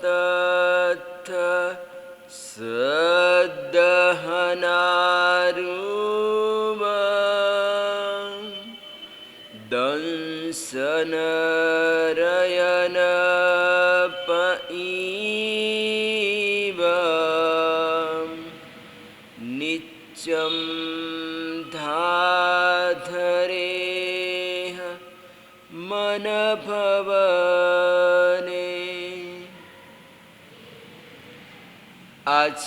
पयडीयततथ सदहनारुम दंसनरयन पईव नित्यं धाधरेह मन भवने। आज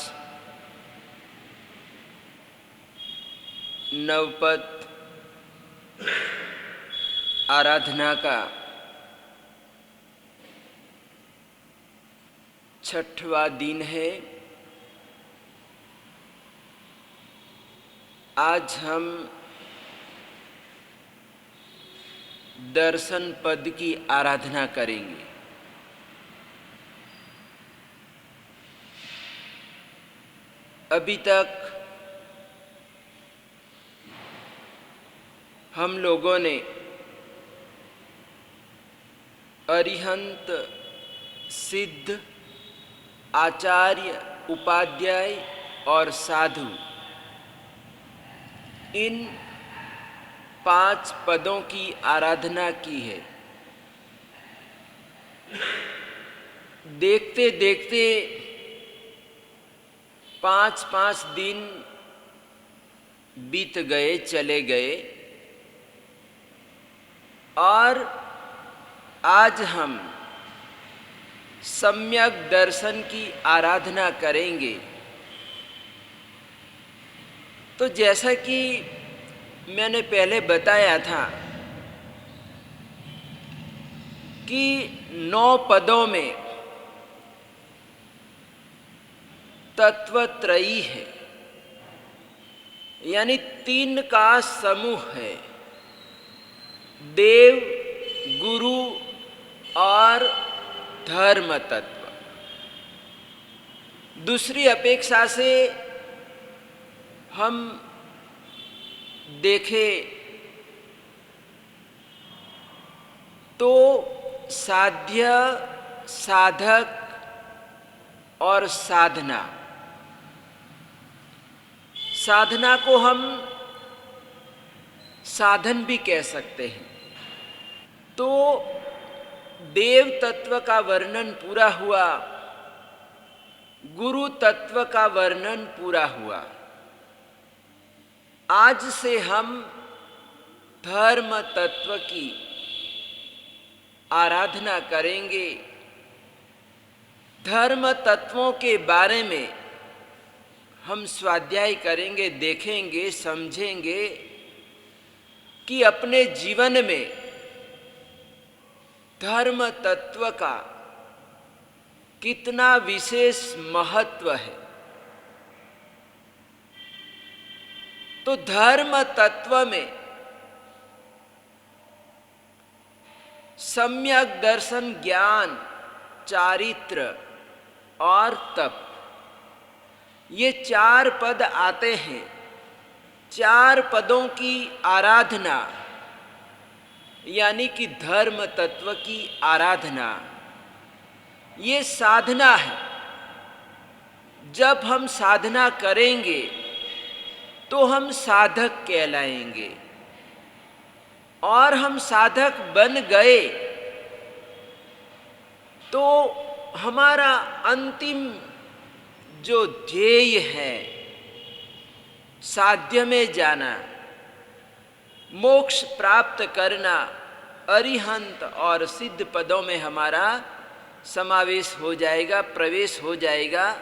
नवपद आराधना का 6वां दिन है। आज हम दर्शन पद की आराधना करेंगे। अभी तक हम लोगों ने अरिहंत, सिद्ध, आचार्य, उपाध्याय और साधु इन 5 पदों की आराधना की है। देखते देखते 5-5 दिन बीत गए, चले गए और आज हम सम्यक दर्शन की आराधना करेंगे। तो जैसा कि मैंने पहले बताया था कि 9 पदों में तत्वत्रयी है, यानी 3 का समूह है, देव, गुरु और धर्म तत्व। दूसरी अपेक्षा से हम देखें तो साध्य, साधक और साधना। साधना को हम साधन भी कह सकते हैं। तो देव तत्व का वर्णन पूरा हुआ, गुरु तत्व का वर्णन पूरा हुआ। आज से हम धर्म तत्व की आराधना करेंगे। धर्म तत्वों के बारे में हम स्वाध्याय करेंगे, देखेंगे, समझेंगे कि अपने जीवन में धर्म तत्व का कितना विशेष महत्व है। तो धर्म तत्व में सम्यक दर्शन, ज्ञान, चारित्र और तप, ये 4 पद आते हैं। 4 पदों की आराधना यानी कि धर्म तत्व की आराधना, ये साधना है। जब हम साधना करेंगे तो हम साधक कहलाएंगे, और हम साधक बन गए तो हमारा अंतिम जो ध्येय है, साध्य में जाना, मोक्ष प्राप्त करना, अरिहंत और सिद्ध पदों में हमारा समावेश हो जाएगा, प्रवेश हो जाएगा।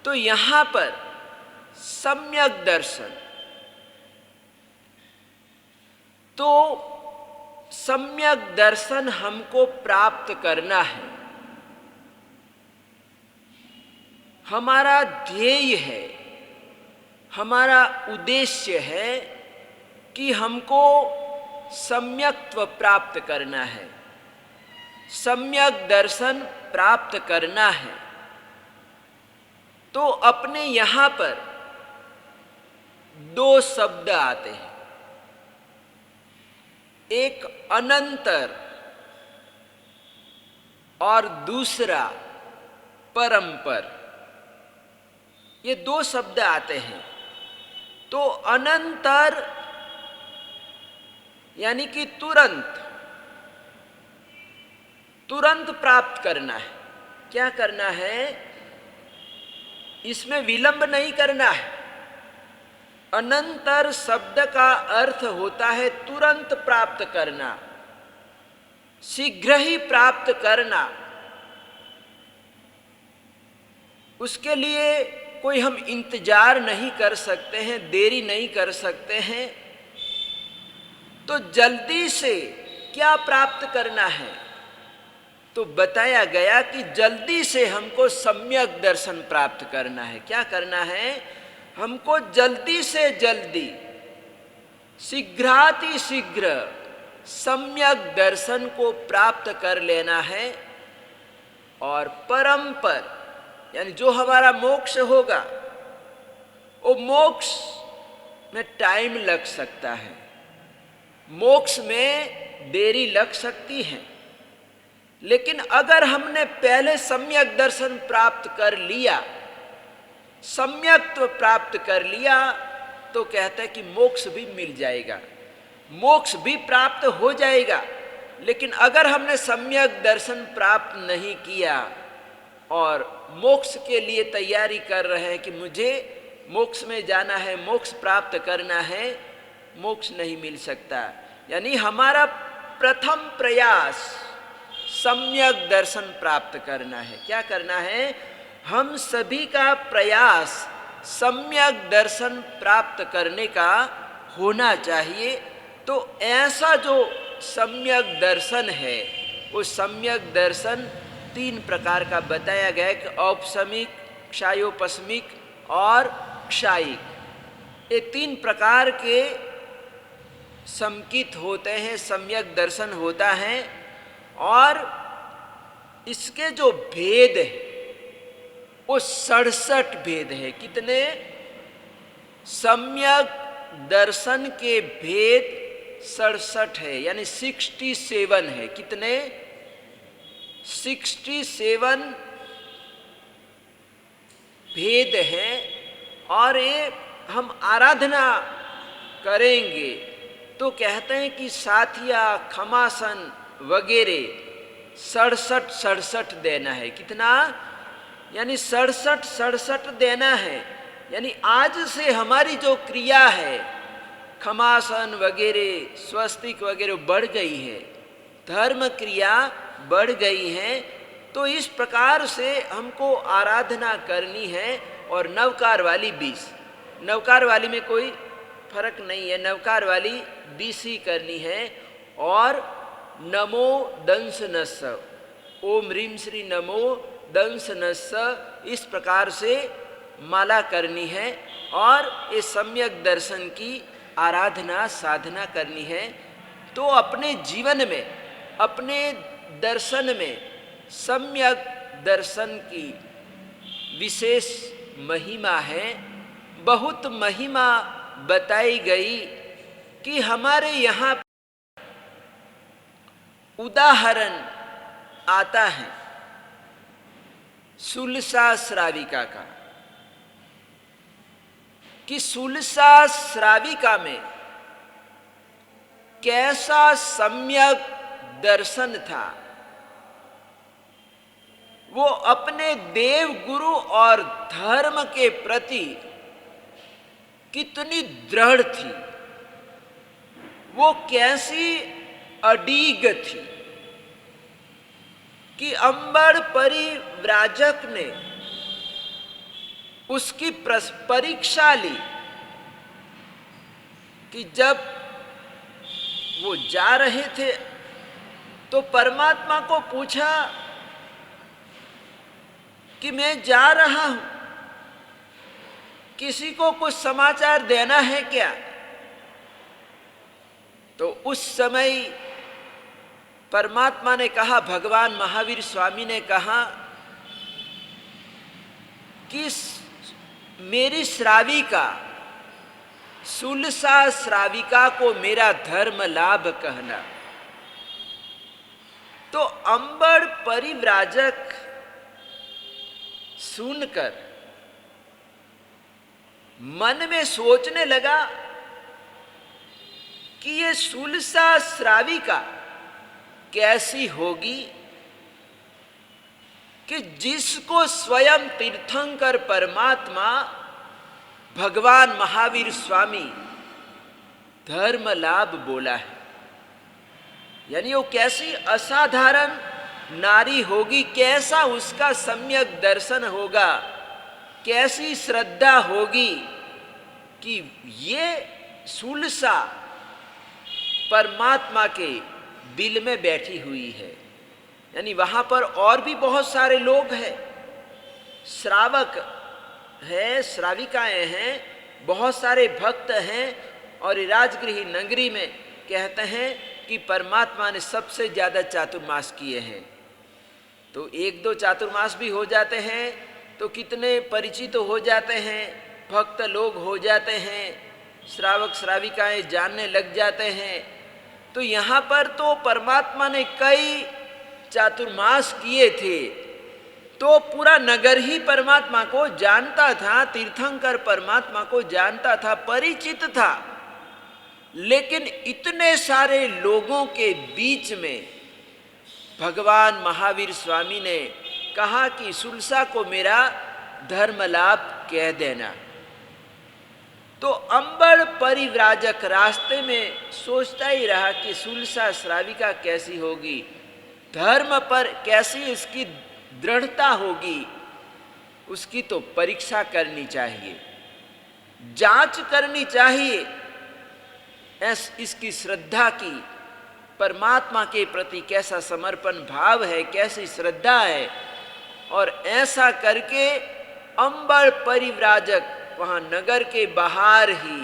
तो यहाँ पर सम्यक दर्शन, तो सम्यक दर्शन हमको प्राप्त करना है। हमारा ध्येय है, हमारा उद्देश्य है कि हमको सम्यक्त्व प्राप्त करना है, सम्यक दर्शन प्राप्त करना है। तो अपने यहाँ पर दो शब्द आते हैं, एक अनंतर और दूसरा परंपर। ये दो शब्द आते हैं। तो अनंतर यानी कि तुरंत, तुरंत प्राप्त करना है। क्या करना है? इसमें विलंब नहीं करना है। अनंतर शब्द का अर्थ होता है तुरंत प्राप्त करना, शीघ्र ही प्राप्त करना। उसके लिए कोई हम इंतजार नहीं कर सकते हैं, देरी नहीं कर सकते हैं। तो जल्दी से क्या प्राप्त करना है? तो बताया गया कि जल्दी से हमको सम्यक दर्शन प्राप्त करना है। क्या करना है? हमको जल्दी से जल्दी, शीघ्राति शीघ्र सम्यक दर्शन को प्राप्त कर लेना है। और परंपर यानी जो हमारा मोक्ष होगा, वो मोक्ष में टाइम लग सकता है, मोक्ष में देरी लग सकती है। लेकिन अगर हमने पहले सम्यक दर्शन प्राप्त कर लिया, सम्यक्त्व प्राप्त कर लिया, तो कहते हैं कि मोक्ष भी मिल जाएगा, मोक्ष भी प्राप्त हो जाएगा। लेकिन अगर हमने सम्यक दर्शन प्राप्त नहीं किया और मोक्ष के लिए तैयारी कर रहे हैं कि मुझे मोक्ष में जाना है, मोक्ष प्राप्त करना है, मोक्ष नहीं मिल सकता। यानी हमारा प्रथम प्रयास सम्यक दर्शन प्राप्त करना है। क्या करना है? हम सभी का प्रयास सम्यक दर्शन प्राप्त करने का होना चाहिए। तो ऐसा जो सम्यक दर्शन है, वो सम्यक दर्शन तीन प्रकार का बताया गया कि औपसमिक, क्षायोपसमिक और क्षायिक। ये तीन प्रकार के संकित होते हैं, सम्यक दर्शन होता है। और इसके जो भेद है वो 67 भेद है। कितने? सम्यक दर्शन के भेद 67 है, यानी 67 है। कितने? 67 भेद हैं। और ये हम आराधना करेंगे तो कहते हैं कि साथिया, खमासन वगैरह 67 देना है। कितना? यानी 67 देना है। यानी आज से हमारी जो क्रिया है, खमासन वगैरह, स्वस्तिक वगैरह बढ़ गई है, धर्म क्रिया बढ़ गई है। तो इस प्रकार से हमको आराधना करनी है। और नवकार वाली 20, नवकार वाली में कोई फर्क नहीं है, नवकार वाली 20 ही करनी है। और नमो दंस नस्स, ओम ह्रीम श्री नमो दंस नस्स, इस प्रकार से माला करनी है। और ये सम्यक दर्शन की आराधना साधना करनी है। तो अपने जीवन में, अपने दर्शन में सम्यक दर्शन की विशेष महिमा है। बहुत महिमा बताई गई कि हमारे यहाँ उदाहरण आता है सुलसा श्राविका का, कि सुलसा श्राविका में कैसा सम्यक दर्शन था। वो अपने देव गुरु और धर्म के प्रति कितनी दृढ़ थी, वो कैसी अडीग थी कि अंबर परिव्राजक ने उसकी परीक्षा ली कि जब वो जा रहे थे तो परमात्मा को पूछा कि मैं जा रहा हूं, किसी को कुछ समाचार देना है क्या? तो उस समय परमात्मा ने कहा, भगवान महावीर स्वामी ने कहा कि मेरी श्राविका सुलसा श्राविका को मेरा धर्म लाभ कहना। तो अंबर परिव्राजक सुनकर मन में सोचने लगा कि ये सुलसा श्राविका कैसी होगी कि जिसको स्वयं तीर्थंकर परमात्मा भगवान महावीर स्वामी धर्म लाभ बोला है। यानी वो कैसी असाधारण नारी होगी, कैसा उसका सम्यक दर्शन होगा, कैसी श्रद्धा होगी कि ये सुलसा परमात्मा के दिल में बैठी हुई है। यानी वहां पर और भी बहुत सारे लोग हैं, श्रावक है, श्राविकाएं हैं, बहुत सारे भक्त हैं। और राजगृह नगरी में कहते हैं कि परमात्मा ने सबसे ज्यादा चातुर्मास किए हैं। तो एक दो चातुर्मास भी हो जाते हैं तो कितने परिचित तो हो जाते हैं, भक्त लोग हो जाते हैं, श्रावक श्राविकाएं जानने लग जाते हैं। तो यहाँ पर तो परमात्मा ने कई चातुर्मास किए थे, तो पूरा नगर ही परमात्मा को जानता था, तीर्थंकर परमात्मा को जानता था, परिचित था। लेकिन इतने सारे लोगों के बीच में भगवान महावीर स्वामी ने कहा कि सुलसा को मेरा धर्म लाभ कह देना। तो अंबर परिव्राजक रास्ते में सोचता ही रहा कि सुलसा श्राविका कैसी होगी, धर्म पर कैसी इसकी दृढ़ता होगी, उसकी तो परीक्षा करनी चाहिए, जांच करनी चाहिए इसकी श्रद्धा की, परमात्मा के प्रति कैसा समर्पण भाव है, कैसी श्रद्धा है। और ऐसा करके अंबर परिव्राजक वहां नगर के बाहर ही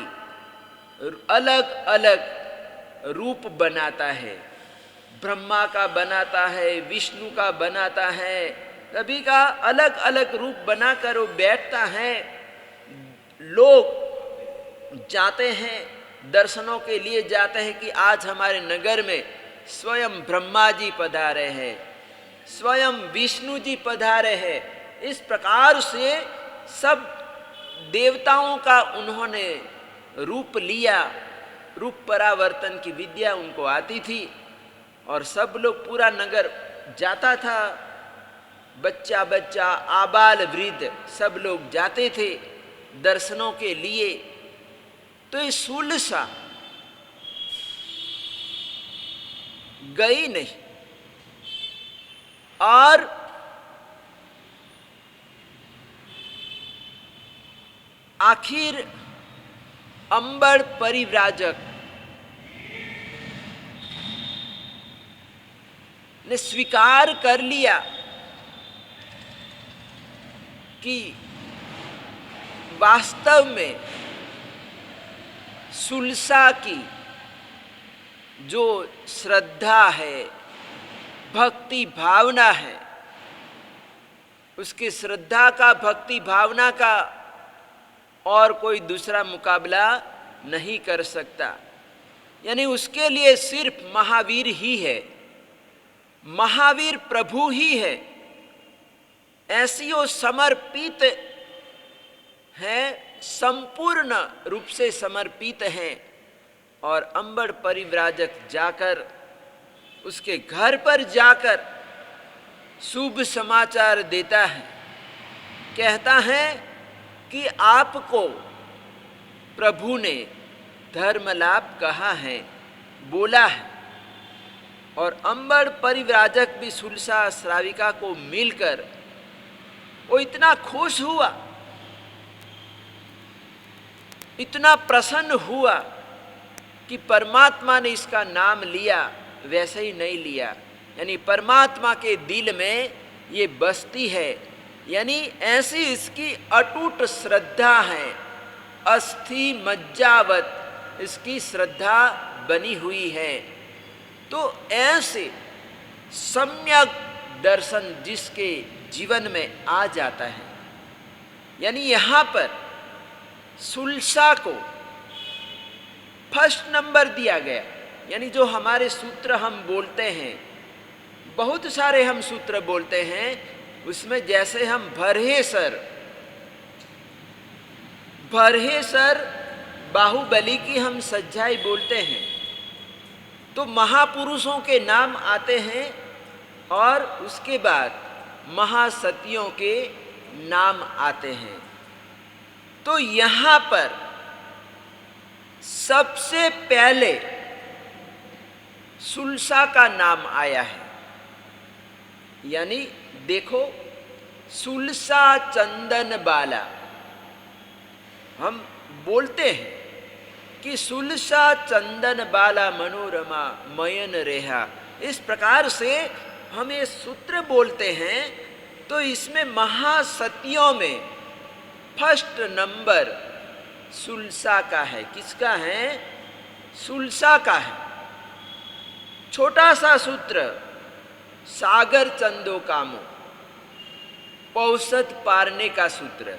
अलग अलग रूप बनाता है, ब्रह्मा का बनाता है, विष्णु का बनाता है, सभी का अलग अलग रूप बनाकर वो बैठता है। लोग जाते हैं, दर्शनों के लिए जाते हैं कि आज हमारे नगर में स्वयं ब्रह्मा जी पधारे हैं, स्वयं विष्णु जी पधारे हैं। इस प्रकार से सब देवताओं का उन्होंने रूप लिया, रूप परावर्तन की विद्या उनको आती थी। और सब लोग, पूरा नगर जाता था, बच्चा बच्चा आबाल वृद्ध सब लोग जाते थे दर्शनों के लिए। तो ये सुलसा गई नहीं और आखिर अंबर परिव्राजक ने स्वीकार कर लिया कि वास्तव में सुलसा की जो श्रद्धा है, भक्ति भावना है, उसकी श्रद्धा का, भक्ति भावना का और कोई दूसरा मुकाबला नहीं कर सकता। यानी उसके लिए सिर्फ महावीर ही है, महावीर प्रभु ही है। ऐसी वो समर्पित है, संपूर्ण रूप से समर्पित हैं। और अंबर परिव्राजक जाकर, उसके घर पर जाकर शुभ समाचार देता है, कहता है कि आपको प्रभु ने धर्म लाभ कहा है, बोला है। और अंबर परिव्राजक भी सुलसा श्राविका को मिलकर वो इतना खुश हुआ, इतना प्रसन्न हुआ कि परमात्मा ने इसका नाम लिया वैसे ही नहीं लिया। यानी परमात्मा के दिल में ये बसती है, यानी ऐसी इसकी अटूट श्रद्धा है, अस्थि मज्जावत इसकी श्रद्धा बनी हुई है। तो ऐसे सम्यक दर्शन जिसके जीवन में आ जाता है, यानी यहाँ पर सुलसा को फर्स्ट नंबर दिया गया। यानी जो हमारे सूत्र हम बोलते हैं, बहुत सारे हम सूत्र बोलते हैं, उसमें जैसे हम भरहेसर बाहुबली की हम सज्जाई बोलते हैं तो महापुरुषों के नाम आते हैं और उसके बाद महासतियों के नाम आते हैं। तो यहाँ पर सबसे पहले सुलसा का नाम आया है। यानी देखो, सुलसा चंदन बाला हम बोलते हैं कि सुलसा चंदन बाला मनोरमा मयन रेहा, इस प्रकार से हम ये सूत्र बोलते हैं। तो इसमें महासतियों में फर्स्ट नंबर सुलसा का है। किसका है? सुलसा का है। छोटा सा सूत्र, सागर चंदो कामो, पौषध पारने का सूत्र।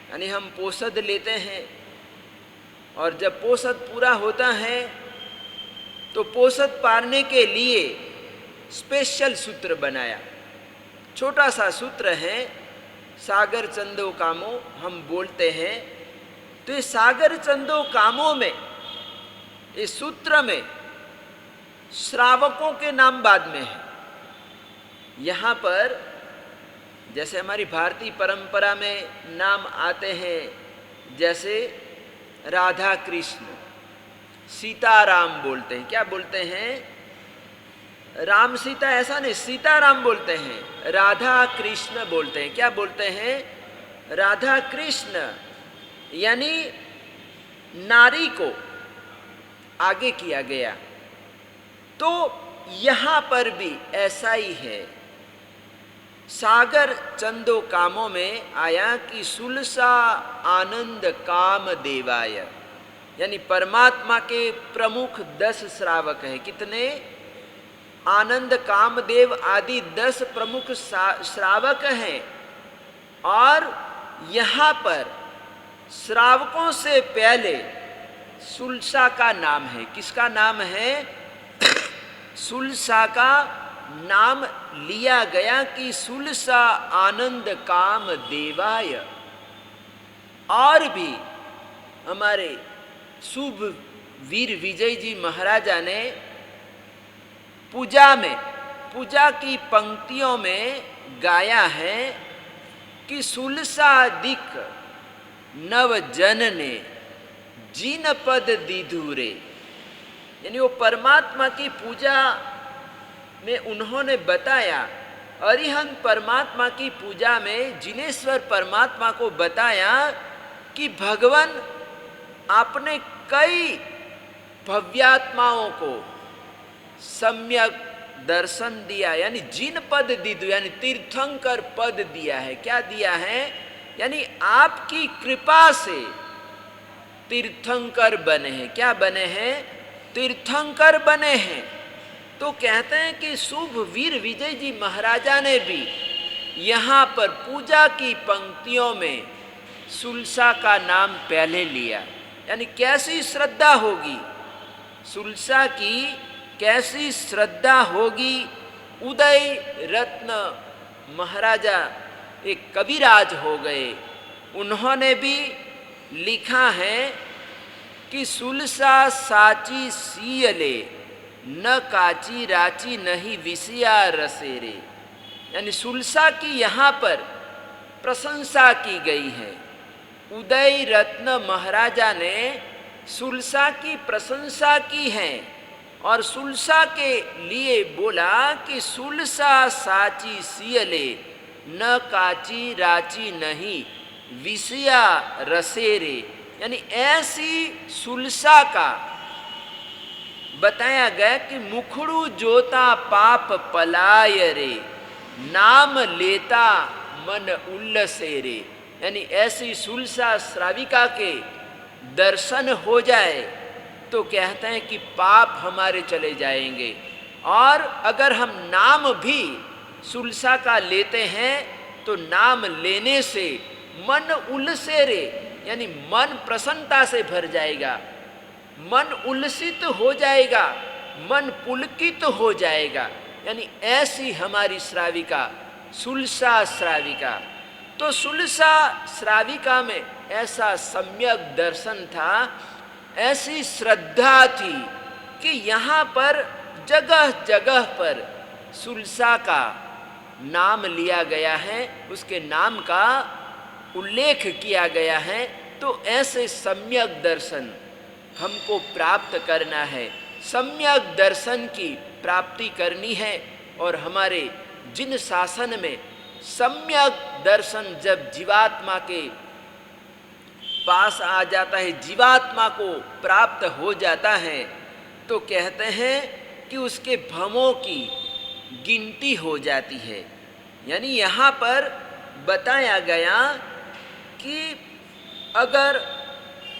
यानी हम पोषद लेते हैं और जब पोषद पूरा होता है तो पोषद पारने के लिए स्पेशल सूत्र बनाया। छोटा सा सूत्र है, सागर चंदो कामो हम बोलते हैं। तो इस सागर चंदो कामो में, इस सूत्र में श्रावकों के नाम बाद में है। यहाँ पर जैसे हमारी भारतीय परंपरा में नाम आते हैं, जैसे राधा कृष्ण, सीताराम बोलते हैं। क्या बोलते हैं? राम सीता ऐसा नहीं, सीताराम बोलते हैं। राधा कृष्ण बोलते हैं। क्या बोलते हैं? राधा कृष्ण। यानी नारी को आगे किया गया। तो यहाँ पर भी ऐसा ही है। सागर चंदो कामों में आया कि सुलसा आनंद काम देवाय, यानी परमात्मा के प्रमुख 10 श्रावक हैं। कितने? आनंद कामदेव आदि 10 प्रमुख श्रावक हैं। और यहाँ पर श्रावकों से पहले सुलसा का नाम है। किसका नाम है? सुलसा का नाम लिया गया कि सुलसा आनंद काम देवाय। और भी हमारे शुभ वीर विजय जी महाराजा ने पूजा की पंक्तियों में गाया है कि सुलसा दिक नव जन ने जिन पद दीधुरे। यानी वो परमात्मा की पूजा में उन्होंने बताया, अरिहंत परमात्मा की पूजा में जिनेश्वर परमात्मा को बताया कि भगवान आपने कई भव्यात्माओं को सम्यक दर्शन दिया। यानी जिन पद दीदु, यानी तीर्थंकर पद दिया है। क्या दिया है? यानी आपकी कृपा से तीर्थंकर बने हैं। क्या बने हैं? तीर्थंकर बने हैं। तो कहते हैं कि शुभ वीर विजय जी महाराजा ने भी यहाँ पर पूजा की पंक्तियों में सुलसा का नाम पहले लिया। यानी कैसी श्रद्धा होगी, सुलसा की कैसी श्रद्धा होगी। उदय रत्न महाराजा एक कविराज हो गए, उन्होंने भी लिखा है कि सुलसा साची सीयले न काची राची नहीं विषया रसेरे। यानी सुलसा की यहाँ पर प्रशंसा की गई है। उदय रत्न महाराजा ने सुलसा की प्रशंसा की है और सुलसा के लिए बोला कि सुलसा साची सियले न काची राची नहीं विषया रसेरे। यानी ऐसी सुलसा का बताया गया कि मुखड़ू जोता पाप पलाय रे, नाम लेता मन उल्लसे रे। यानी ऐसी सुलसा श्राविका के दर्शन हो जाए तो कहते हैं कि पाप हमारे चले जाएंगे। और अगर हम नाम भी सुलसा का लेते हैं तो नाम लेने से मन उल्लसे रे, यानी मन प्रसन्नता से भर जाएगा। मन उल्लसित हो जाएगा, मन पुलकित हो जाएगा। यानी ऐसी हमारी श्राविका, सुलसा श्राविका। तो सुलसा श्राविका में ऐसा सम्यक दर्शन था, ऐसी श्रद्धा थी कि यहाँ पर जगह जगह पर सुलसा का नाम लिया गया है, उसके नाम का उल्लेख किया गया है। तो ऐसे सम्यक दर्शन हमको प्राप्त करना है, सम्यक दर्शन की प्राप्ति करनी है। और हमारे जिन शासन में सम्यक दर्शन जब जीवात्मा के पास आ जाता है, जीवात्मा को प्राप्त हो जाता है, तो कहते हैं कि उसके भवों की गिनती हो जाती है। यानी यहाँ पर बताया गया कि अगर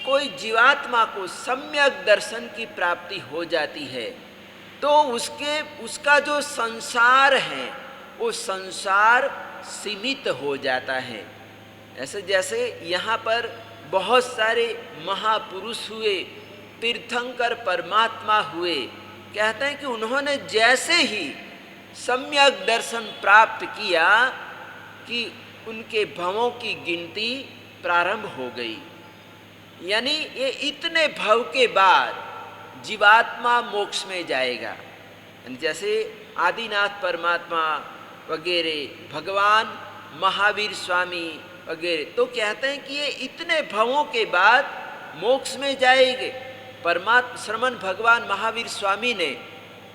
कोई जीवात्मा को सम्यक दर्शन की प्राप्ति हो जाती है तो उसका जो संसार है वो संसार सीमित हो जाता है। ऐसे जैसे यहाँ पर बहुत सारे महापुरुष हुए, तीर्थंकर परमात्मा हुए, कहते हैं कि उन्होंने जैसे ही सम्यक दर्शन प्राप्त किया कि उनके भवों की गिनती प्रारंभ हो गई। यानी ये इतने भव के बाद जीवात्मा मोक्ष में जाएगा। जैसे आदिनाथ परमात्मा वगैरह, भगवान महावीर स्वामी वगैरह, तो कहते हैं कि ये इतने भवों के बाद मोक्ष में जाएंगे। श्रमण भगवान महावीर स्वामी ने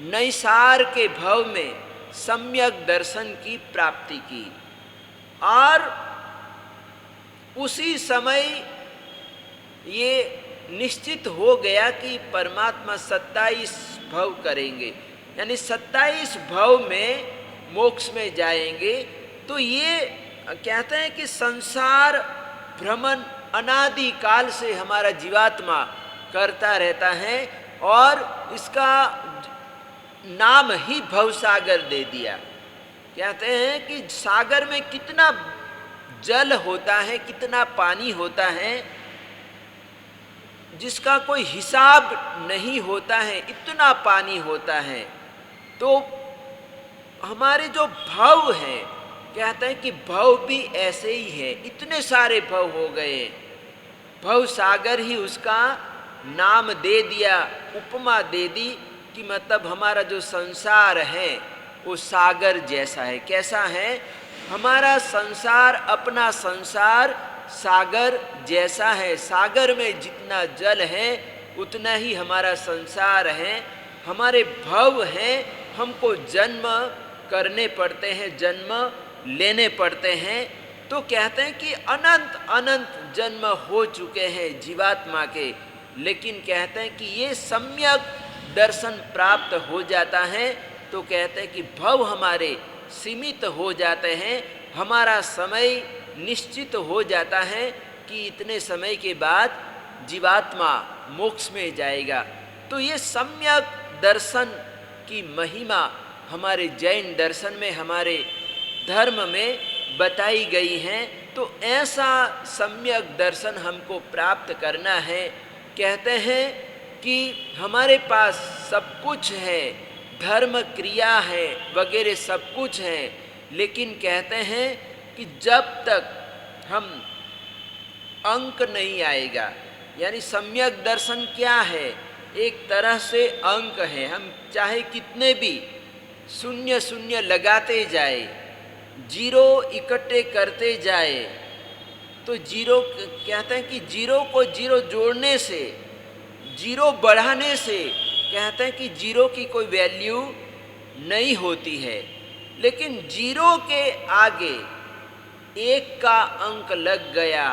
नैसार के भव में सम्यक दर्शन की प्राप्ति की और उसी समय ये निश्चित हो गया कि परमात्मा 27 भव करेंगे, यानी 27 भव में मोक्ष में जाएंगे। तो ये कहते हैं कि संसार भ्रमण अनादि काल से हमारा जीवात्मा करता रहता है और इसका नाम ही भवसागर दे दिया। कहते हैं कि सागर में कितना जल होता है, कितना पानी होता है, जिसका कोई हिसाब नहीं होता है, इतना पानी होता है। तो हमारे जो भव हैं, कहते हैं कि भव भी ऐसे ही है, इतने सारे भव हो गए, भव सागर ही उसका नाम दे दिया, उपमा दे दी कि मतलब हमारा जो संसार है वो सागर जैसा है। कैसा है? हमारा संसार, अपना संसार सागर जैसा है। सागर में जितना जल है उतना ही हमारा संसार है। हमारे भव हैं, हमको जन्म करने पड़ते हैं, जन्म लेने पड़ते हैं। तो कहते हैं कि अनंत अनंत जन्म हो चुके हैं जीवात्मा के, लेकिन कहते हैं कि ये सम्यक दर्शन प्राप्त हो जाता है तो कहते हैं कि भव हमारे सीमित हो जाते हैं, हमारा समय निश्चित हो जाता है कि इतने समय के बाद जीवात्मा मोक्ष में जाएगा। तो ये सम्यक दर्शन की महिमा हमारे जैन दर्शन में, हमारे धर्म में बताई गई है। तो ऐसा सम्यक दर्शन हमको प्राप्त करना है। कहते हैं कि हमारे पास सब कुछ है, धर्म क्रिया है वगैरह सब कुछ है, लेकिन कहते हैं कि जब तक हम अंक नहीं आएगा, यानी सम्यक दर्शन क्या है? एक तरह से अंक है। हम चाहे कितने भी शून्य शून्य लगाते जाए, जीरो इकट्ठे करते जाए, तो जीरो, कहते हैं कि जीरो को जीरो जोड़ने से, जीरो बढ़ाने से, कहते हैं कि जीरो की कोई वैल्यू नहीं होती है। लेकिन जीरो के आगे एक का अंक लग गया,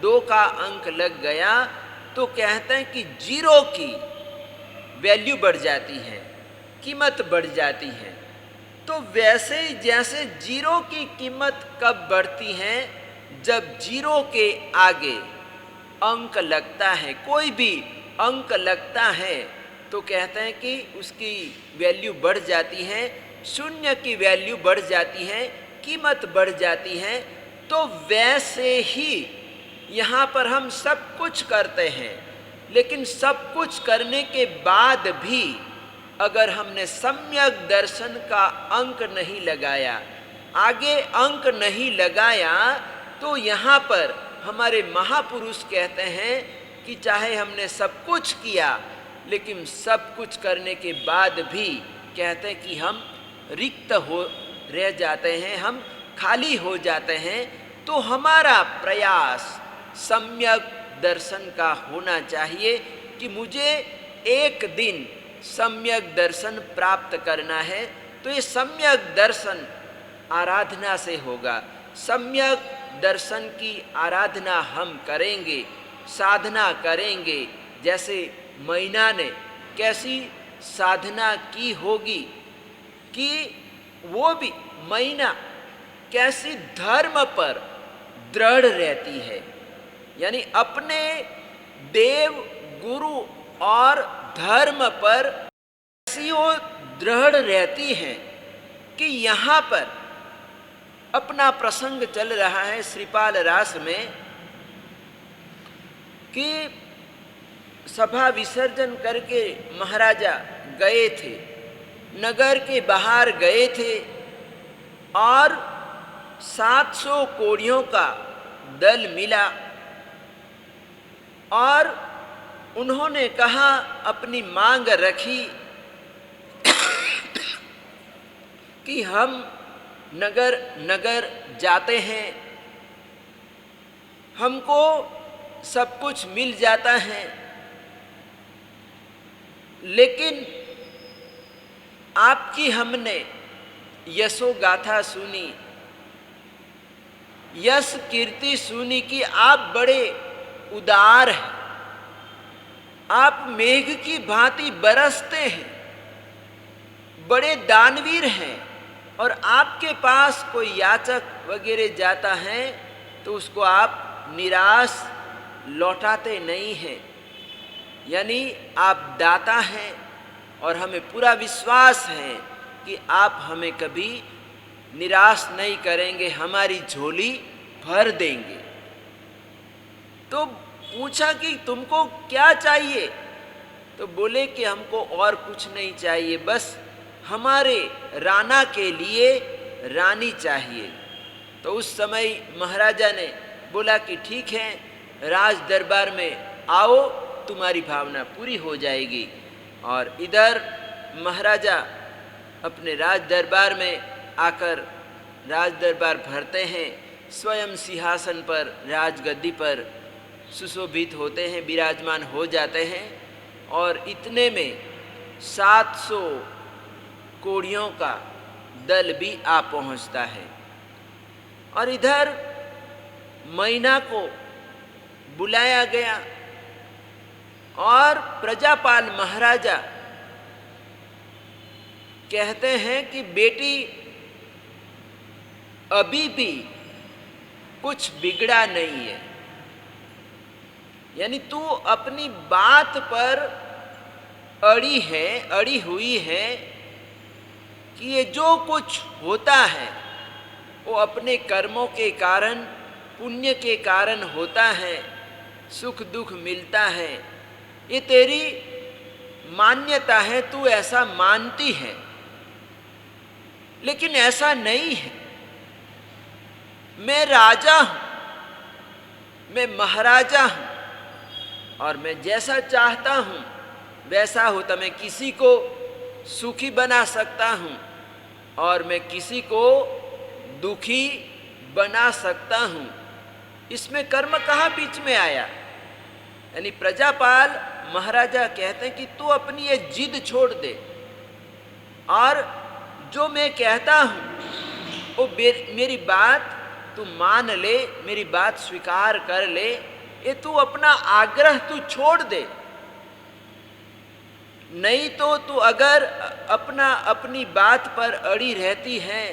दो का अंक लग गया, तो कहते हैं कि जीरो की वैल्यू बढ़ जाती है, कीमत बढ़ जाती है। तो वैसे ही जैसे जीरो की कीमत कब बढ़ती है? जब जीरो के आगे अंक लगता है, कोई भी अंक लगता है, तो कहते हैं कि उसकी वैल्यू बढ़ जाती है, शून्य की वैल्यू बढ़ जाती है, कीमत बढ़ जाती है। तो वैसे ही यहाँ पर हम सब कुछ करते हैं, लेकिन सब कुछ करने के बाद भी अगर हमने सम्यक दर्शन का अंक नहीं लगाया, आगे अंक नहीं लगाया, तो यहाँ पर हमारे महापुरुष कहते हैं कि चाहे हमने सब कुछ किया, लेकिन सब कुछ करने के बाद भी कहते हैं कि हम रिक्त हो रह जाते हैं, हम खाली हो जाते हैं। तो हमारा प्रयास सम्यक दर्शन का होना चाहिए कि मुझे एक दिन सम्यक दर्शन प्राप्त करना है। तो ये सम्यक दर्शन आराधना से होगा। सम्यक दर्शन की आराधना हम करेंगे, साधना करेंगे। जैसे मैना ने कैसी साधना की होगी कि वो भी मैना कैसी धर्म पर दृढ़ रहती है, यानी अपने देव गुरु और धर्म पर ऐसी वो दृढ़ रहती हैं कि यहाँ पर अपना प्रसंग चल रहा है श्रीपाल रास में कि सभा विसर्जन करके महाराजा गए थे, नगर के बाहर गए थे और 700 कोड़ियों का दल मिला और उन्होंने कहा, अपनी मांग रखी कि हम नगर नगर जाते हैं, हमको सब कुछ मिल जाता है, लेकिन आपकी हमने यशो गाथा सुनी, यश कीर्ति सुनी कि आप बड़े उदार हैं, आप मेघ की भांति बरसते हैं, बड़े दानवीर हैं, और आपके पास कोई याचक वगैरह जाता है तो उसको आप निराश लौटाते नहीं हैं, यानी आप दाता हैं और हमें पूरा विश्वास है कि आप हमें कभी निराश नहीं करेंगे, हमारी झोली भर देंगे। तो पूछा कि तुमको क्या चाहिए? तो बोले कि हमको और कुछ नहीं चाहिए, बस हमारे राणा के लिए रानी चाहिए। तो उस समय महाराजा ने बोला कि ठीक है, राज दरबार में आओ, तुम्हारी भावना पूरी हो जाएगी। और इधर महाराजा अपने राज दरबार में आकर राज दरबार भरते हैं, स्वयं सिंहासन पर राजगद्दी पर सुशोभित होते हैं, विराजमान हो जाते हैं। और इतने में 700 कोड़ियों का दल भी आ पहुंचता है। और इधर मैना को बुलाया गया और प्रजापाल महाराजा कहते हैं कि बेटी अभी भी कुछ बिगड़ा नहीं है, यानी तू अपनी बात पर अड़ी हुई है कि ये जो कुछ होता है वो अपने कर्मों के कारण, पुण्य के कारण होता है, सुख दुख मिलता है, ये तेरी मान्यता है, तू ऐसा मानती है, लेकिन ऐसा नहीं है। मैं राजा हूं, मैं महाराजा हूं और मैं जैसा चाहता हूं वैसा होता, मैं किसी को सुखी बना सकता हूं और मैं किसी को दुखी बना सकता हूं। इसमें कर्म कहाँ बीच में आया? यानी प्रजापाल महाराजा कहते हैं कि तू अपनी ये जिद छोड़ दे और जो मैं कहता हूं वो मेरी बात तू मान ले, मेरी बात स्वीकार कर ले, ये तू अपना आग्रह तू छोड़ दे। नहीं तो तू अगर अपनी बात पर अड़ी रहती है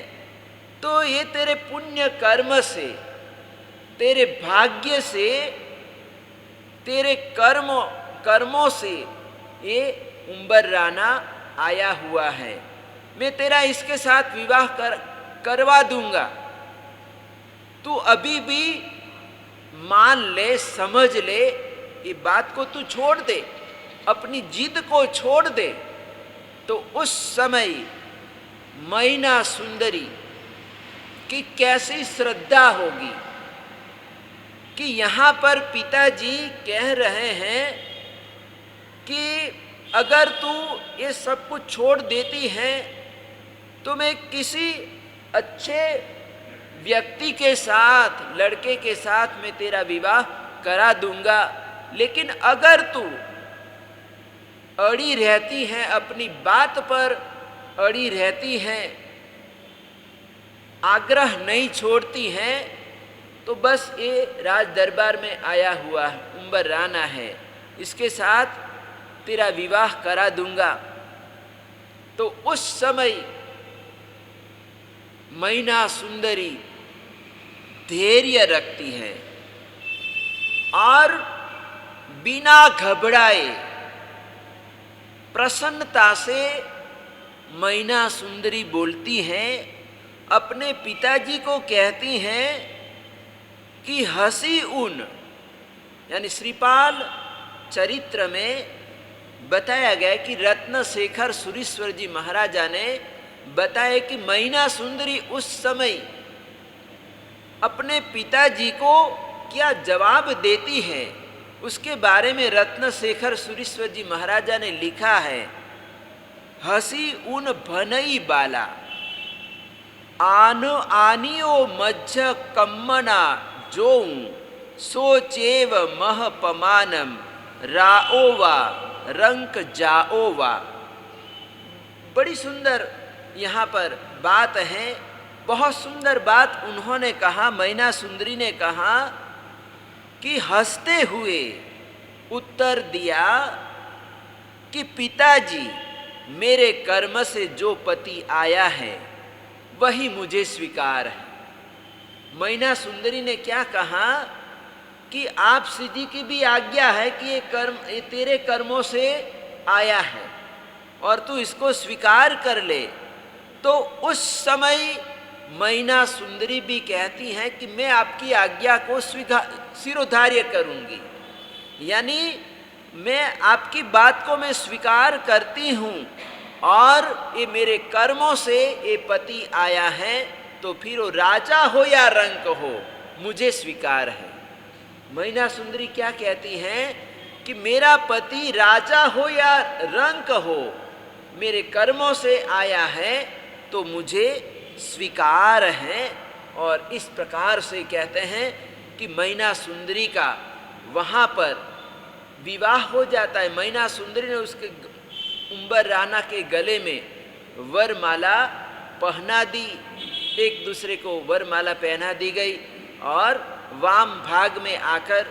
तो ये तेरे पुण्य कर्म से, तेरे भाग्य से, तेरे कर्मों से ये उम्बर राना आया हुआ है। मैं तेरा इसके साथ विवाह करवा दूंगा, तू अभी भी मान ले, समझ ले ये बात को तू छोड़ दे, अपनी जिद को छोड़ दे। तो उस समय मैना सुंदरी की कैसी श्रद्धा होगी कि यहाँ पर पिताजी कह रहे हैं कि अगर तू ये सब कुछ छोड़ देती है तो मैं किसी अच्छे व्यक्ति के साथ, लड़के के साथ मैं तेरा विवाह करा दूंगा। लेकिन अगर तू अड़ी रहती है, अपनी बात पर अड़ी रहती है, आग्रह नहीं छोड़ती है, तो बस ये राज दरबार में आया हुआ उम्बर राना है, इसके साथ तेरा विवाह करा दूंगा। तो उस समय मैना सुंदरी धैर्य रखती है और बिना घबराए प्रसन्नता से मैना सुंदरी बोलती हैं, अपने पिताजी को कहती हैं कि हसी उन, यानी श्रीपाल चरित्र में बताया गया कि रत्नशेखर सुरीश्वर जी महाराजा ने बताया कि मैना सुंदरी उस समय अपने पिताजी को क्या जवाब देती है, उसके बारे में रत्नशेखर सुरीश्वर जी महाराजा ने लिखा है। हसी उन भनई बाला आन आनियो मज्ज कम्मना जोऊ सोचेव मह पमानम राओवा रंक जाओवा। बड़ी सुंदर यहाँ पर बात है, बहुत सुंदर बात उन्होंने कहा, मैना सुंदरी ने कहा कि हंसते हुए उत्तर दिया कि पिताजी, मेरे कर्म से जो पति आया है वही मुझे स्वीकार है। मैना सुंदरी ने क्या कहा कि आप जी की भी आज्ञा है कि ये तेरे कर्मों से आया है और तू इसको स्वीकार कर ले। तो उस समय मैना सुंदरी भी कहती हैं कि मैं आपकी आज्ञा को शिरोधार्य करूंगी, यानी मैं आपकी बात को मैं स्वीकार करती हूँ और ये मेरे कर्मों से ये पति आया है, तो फिर वो राजा हो या रंक हो मुझे स्वीकार है। मैना सुंदरी क्या कहती हैं कि मेरा पति राजा हो या रंक हो, मेरे कर्मों से आया है तो मुझे स्वीकार है। और इस प्रकार से कहते हैं कि मैना सुंदरी का वहाँ पर विवाह हो जाता है। मैना सुंदरी ने उसके उम्बर राना के गले में वरमाला पहना दी, एक दूसरे को वरमाला पहना दी गई और वाम भाग में आकर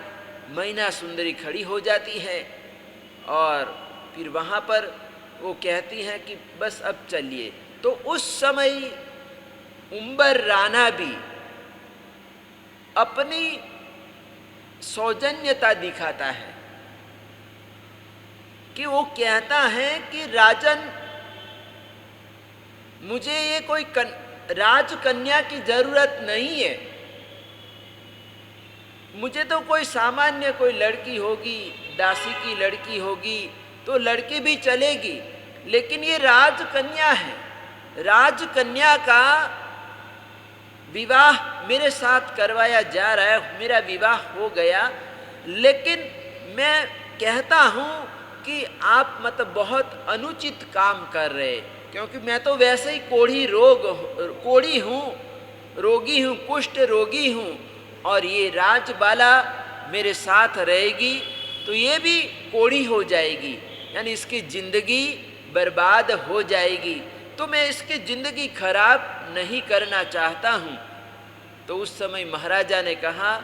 मैना सुंदरी खड़ी हो जाती है और फिर वहाँ पर वो कहती हैं कि बस अब चलिए। तो उस समय उम्बर राना भी अपनी सौजन्यता दिखाता है कि वो कहता है कि राजन, मुझे ये कोई राजकन्या की जरूरत नहीं है, मुझे तो कोई सामान्य कोई लड़की होगी, दासी की लड़की होगी तो लड़की भी चलेगी, लेकिन ये राजकन्या है, राजकन्या का विवाह मेरे साथ करवाया जा रहा है, मेरा विवाह हो गया। लेकिन मैं कहता हूँ कि आप मतलब बहुत अनुचित काम कर रहे, क्योंकि मैं तो वैसे ही कोढ़ी हूँ, रोगी हूँ, कुष्ठ रोगी हूँ, और ये राजबाला मेरे साथ रहेगी तो ये भी कोढ़ी हो जाएगी, यानी इसकी जिंदगी बर्बाद हो जाएगी, तो मैं इसकी जिंदगी खराब नहीं करना चाहता हूँ। तो उस समय महाराजा ने कहा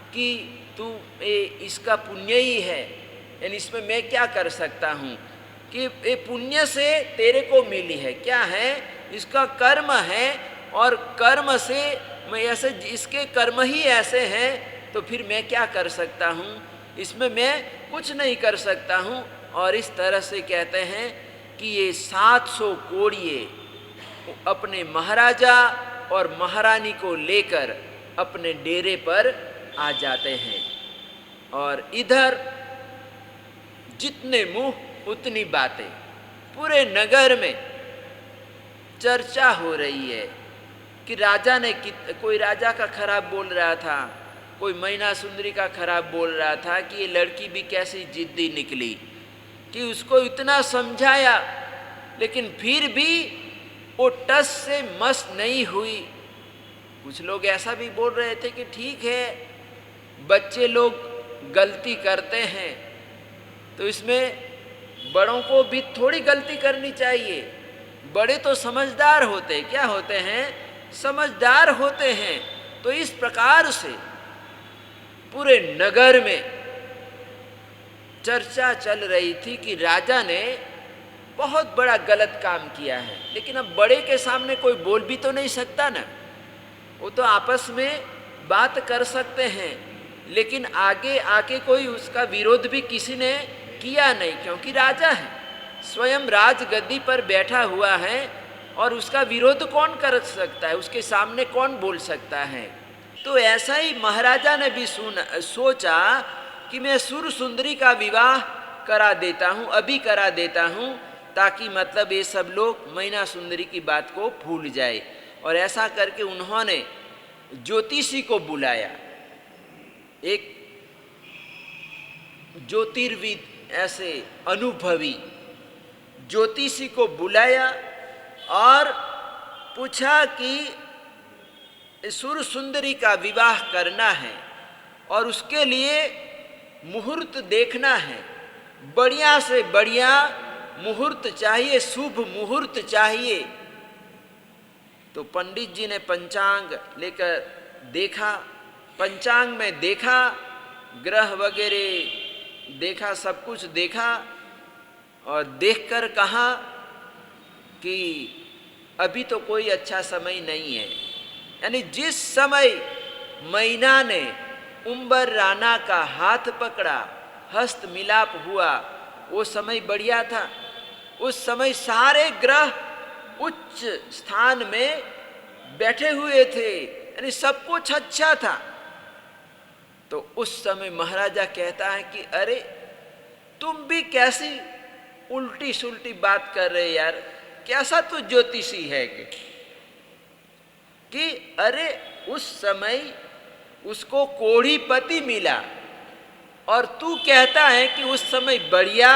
कि तू इसका पुण्य ही है, यानी इसमें मैं क्या कर सकता हूँ कि ये पुण्य से तेरे को मिली है, क्या है इसका कर्म है, और कर्म से मैं ऐसे, इसके कर्म ही ऐसे हैं तो फिर मैं क्या कर सकता हूँ, इसमें मैं कुछ नहीं कर सकता हूँ। और इस तरह से कहते हैं कि ये 700 कोड़िए अपने महाराजा और महारानी को लेकर अपने डेरे पर आ जाते हैं। और इधर जितने मुंह उतनी बातें। पूरे नगर में चर्चा हो रही है कि राजा ने कोई राजा का खराब बोल रहा था, कोई मैना सुंदरी का खराब बोल रहा था कि ये लड़की भी कैसी जिद्दी निकली, कि उसको इतना समझाया लेकिन फिर भी वो टस से मस नहीं हुई। कुछ लोग ऐसा भी बोल रहे थे कि ठीक है, बच्चे लोग गलती करते हैं तो इसमें बड़ों को भी थोड़ी गलती करनी चाहिए। बड़े तो समझदार होते, क्या होते हैं, समझदार होते हैं। तो इस प्रकार से पूरे नगर में चर्चा चल रही थी कि राजा ने बहुत बड़ा गलत काम किया है। लेकिन अब बड़े के सामने कोई बोल भी तो नहीं सकता ना, वो तो आपस में बात कर सकते हैं, लेकिन आगे आके कोई उसका विरोध भी किसी ने किया नहीं, क्योंकि राजा है, स्वयं राजगद्दी पर बैठा हुआ है और उसका विरोध कौन कर सकता है, उसके सामने कौन बोल सकता है। तो ऐसा ही महाराजा ने भी सोचा कि मैं सुर सुंदरी का विवाह करा देता हूँ, अभी करा देता हूँ, ताकि मतलब ये सब लोग मैना सुंदरी की बात को भूल जाए। और ऐसा करके उन्होंने ज्योतिषी को बुलाया, एक ज्योतिर्विद, ऐसे अनुभवी ज्योतिषी को बुलाया और पूछा कि सुर सुंदरी का विवाह करना है और उसके लिए मुहूर्त देखना है, बढ़िया से बढ़िया मुहूर्त चाहिए, शुभ मुहूर्त चाहिए। तो पंडित जी ने पंचांग लेकर देखा, पंचांग में देखा, ग्रह वगैरह देखा, सब कुछ देखा और देखकर कहा कि अभी तो कोई अच्छा समय नहीं है। यानी जिस समय मैना ने उम्बर राणा का हाथ पकड़ा, हस्त मिलाप हुआ, वो समय बढ़िया था। उस समय सारे ग्रह उच्च स्थान में बैठे हुए थे, यानी सब कुछ अच्छा था। तो उस समय महाराजा कहता है कि अरे तुम भी कैसी उल्टी सुल्टी बात कर रहे यार, कैसा तो ज्योतिषी है कि अरे उस समय उसको कोढ़ीपति मिला और तू कहता है कि उस समय बढ़िया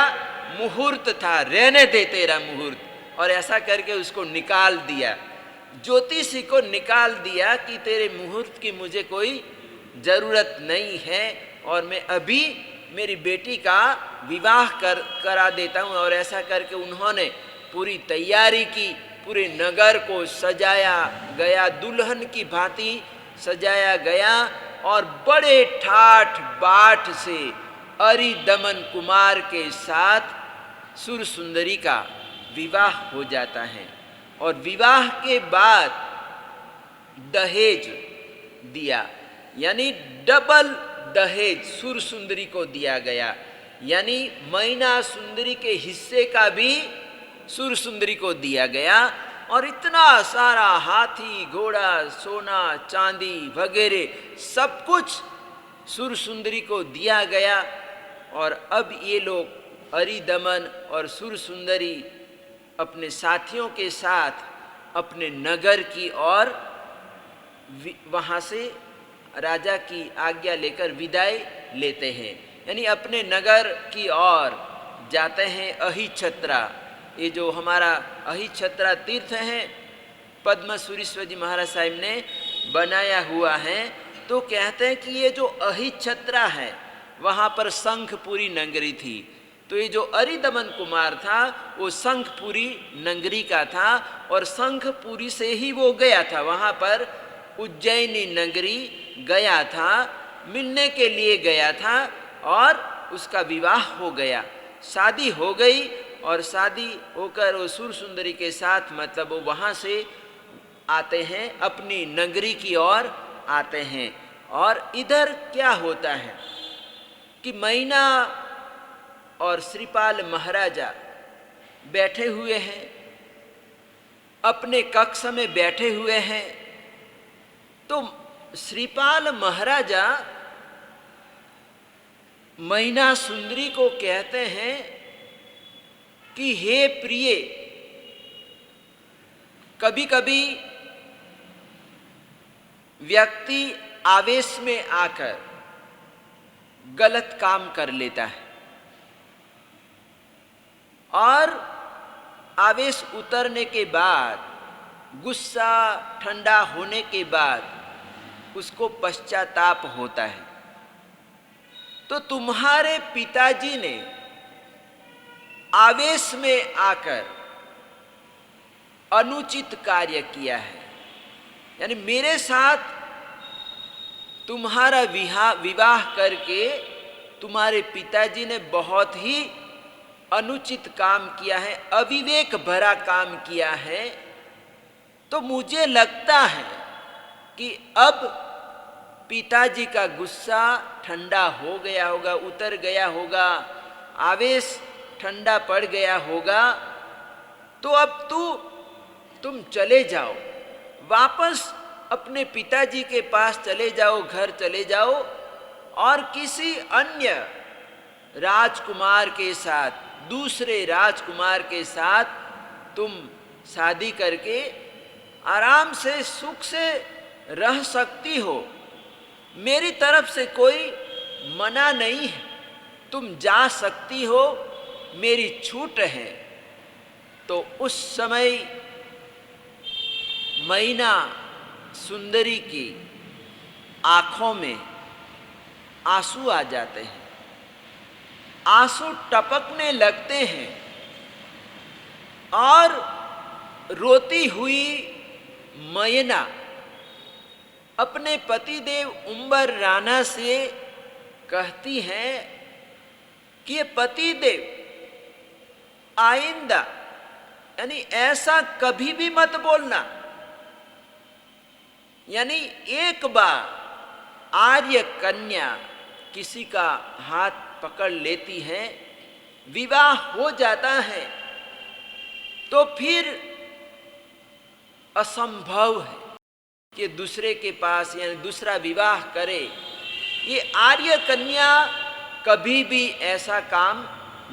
मुहूर्त था, रहने दे तेरा मुहूर्त। और ऐसा करके उसको निकाल दिया, ज्योतिषी को निकाल दिया कि तेरे मुहूर्त की मुझे कोई जरूरत नहीं है और मैं अभी मेरी बेटी का विवाह करा देता हूँ। और ऐसा करके उन्होंने पूरी तैयारी की, पूरे नगर को सजाया गया, दुल्हन की भांति सजाया गया और बड़े ठाठ बाट से अरिदमन कुमार के साथ सुर सुंदरी का विवाह हो जाता है। और विवाह के बाद दहेज दिया, यानी डबल दहेज सुर सुंदरी को दिया गया, यानी मैना सुंदरी के हिस्से का भी सुर सुंदरी को दिया गया। और इतना सारा हाथी घोड़ा सोना चांदी वगैरह सब कुछ सुर सुंदरी को दिया गया। और अब ये लोग अरिदमन और सुर सुंदरी अपने साथियों के साथ अपने नगर की ओर वहाँ से राजा की आज्ञा लेकर विदाई लेते हैं, यानी अपने नगर की ओर जाते हैं। अहिछत्रा, ये जो हमारा अहिछत्रा तीर्थ है, पद्म सुरीश्वर जी महाराज साहिब ने बनाया हुआ है। तो कहते हैं कि ये जो अहिछत्रा है वहाँ पर शंखपुरी नगरी थी। तो ये जो अरिदमन कुमार था वो शंखपुरी नगरी का था और शंखपुरी से ही वो गया था, वहाँ पर उज्जैनी नगरी गया था, मिलने के लिए गया था और उसका विवाह हो गया, शादी हो गई। और शादी होकर वो सुर सुंदरी के साथ मतलब वो वहाँ से आते हैं, अपनी नगरी की ओर आते हैं। और इधर क्या होता है कि मैना और श्रीपाल महाराजा बैठे हुए हैं, अपने कक्ष में बैठे हुए हैं। तो श्रीपाल महाराजा मैना सुंदरी को कहते हैं कि हे प्रिय, कभी कभी व्यक्ति आवेश में आकर गलत काम कर लेता है और आवेश उतरने के बाद, गुस्सा ठंडा होने के बाद उसको पश्चाताप होता है। तो तुम्हारे पिताजी ने आवेश में आकर अनुचित कार्य किया है, यानी मेरे साथ तुम्हारा विवाह करके तुम्हारे पिताजी ने बहुत ही अनुचित काम किया है, अविवेक भरा काम किया है। तो मुझे लगता है कि अब पिताजी का गुस्सा ठंडा हो गया होगा, उतर गया होगा, आवेश ठंडा पड़ गया होगा। तो अब तुम चले जाओ, वापस अपने पिताजी के पास चले जाओ, घर चले जाओ और किसी अन्य राजकुमार के साथ, दूसरे राजकुमार के साथ तुम शादी करके आराम से सुख से रह सकती हो। मेरी तरफ से कोई मना नहीं है, तुम जा सकती हो, मेरी छूट है। तो उस समय मैना सुंदरी की आंखों में आंसू आ जाते हैं, आंसू टपकने लगते हैं और रोती हुई मैना अपने पतिदेव उम्बर राणा से कहती हैं कि ये पतिदेव आइंदा, यानी ऐसा कभी भी मत बोलना, यानी एक बार आर्य कन्या किसी का हाथ पकड़ लेती है, विवाह हो जाता है, तो फिर असंभव है कि दूसरे के पास यानी दूसरा विवाह करे। ये आर्य कन्या कभी भी ऐसा काम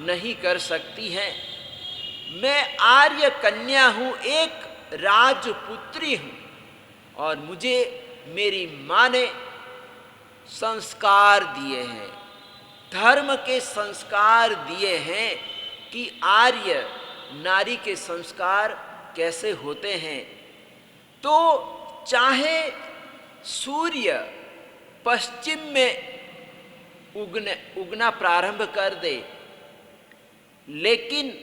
नहीं कर सकती है। मैं आर्य कन्या हूँ, एक राजपुत्री हूँ और मुझे मेरी माँ ने संस्कार दिए हैं, धर्म के संस्कार दिए हैं कि आर्य नारी के संस्कार कैसे होते हैं। तो चाहे सूर्य पश्चिम में उगना प्रारंभ कर दे, लेकिन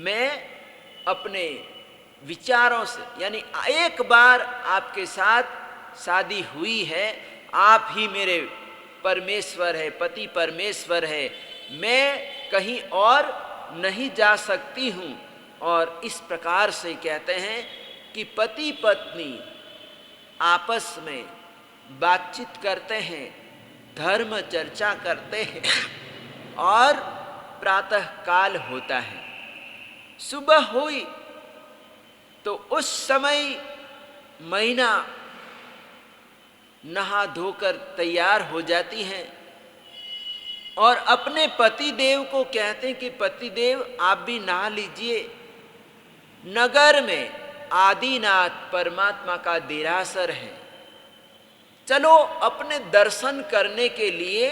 मैं अपने विचारों से, यानी एक बार आपके साथ शादी हुई है, आप ही मेरे परमेश्वर है, पति परमेश्वर है, मैं कहीं और नहीं जा सकती हूँ। और इस प्रकार से कहते हैं कि पति पत्नी आपस में बातचीत करते हैं, धर्म चर्चा करते हैं और प्रातः काल होता है। सुबह हुई तो उस समय मैना नहा धोकर तैयार हो जाती हैं और अपने पति देव को कहते हैं कि पति देव आप भी नहा लीजिए। नगर में आदिनाथ परमात्मा का देरासर है, चलो अपने दर्शन करने के लिए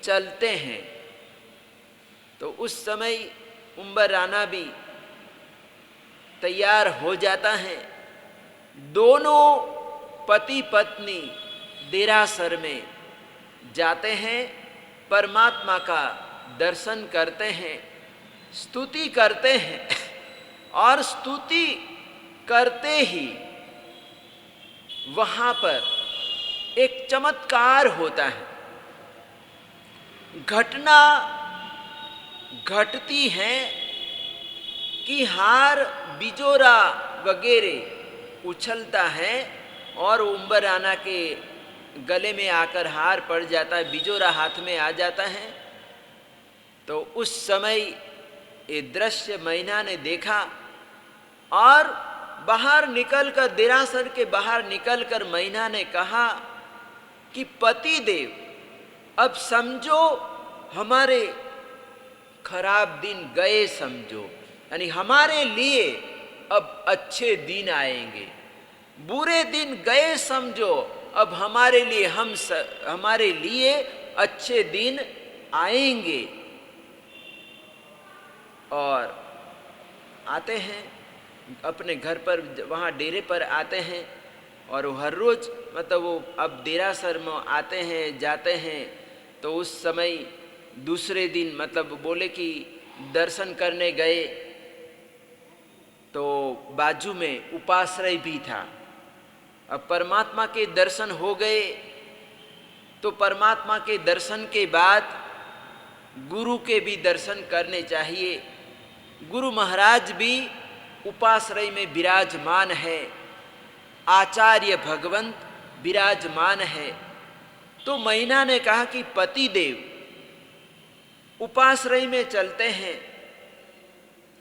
चलते हैं। तो उस समय उम्बर राणा भी तैयार हो जाता है। दोनों पति पत्नी देरासर में जाते हैं, परमात्मा का दर्शन करते हैं, स्तुति करते हैं और स्तुति करते ही वहाँ पर एक चमत्कार होता है। घटना घटती है कि हार बिजोरा वगैरह उछलता है और उम्बर राणा के गले में आकर हार पड़ जाता है, बिजोरा हाथ में आ जाता है। तो उस समय ये दृश्य मैना ने देखा और बाहर निकलकर, देरासर के बाहर निकलकर मैना ने कहा कि पति देव अब समझो हमारे खराब दिन गए, समझो, यानी हमारे लिए अब अच्छे दिन आएंगे। बुरे दिन गए समझो, अब हमारे लिए हमारे लिए अच्छे दिन आएंगे। और आते हैं अपने घर पर, वहाँ डेरे पर आते हैं, और वो हर रोज़ मतलब वो अब देरासर में आते हैं जाते हैं। तो उस समय दूसरे दिन मतलब बोले कि दर्शन करने गए तो बाजू में उपाश्रय भी था। अब परमात्मा के दर्शन हो गए तो परमात्मा के दर्शन के बाद गुरु के भी दर्शन करने चाहिए। गुरु महाराज भी उपाश्रय में विराजमान है, आचार्य भगवंत विराजमान है। तो मैना ने कहा कि पतिदेव उपाश्रय में चलते हैं,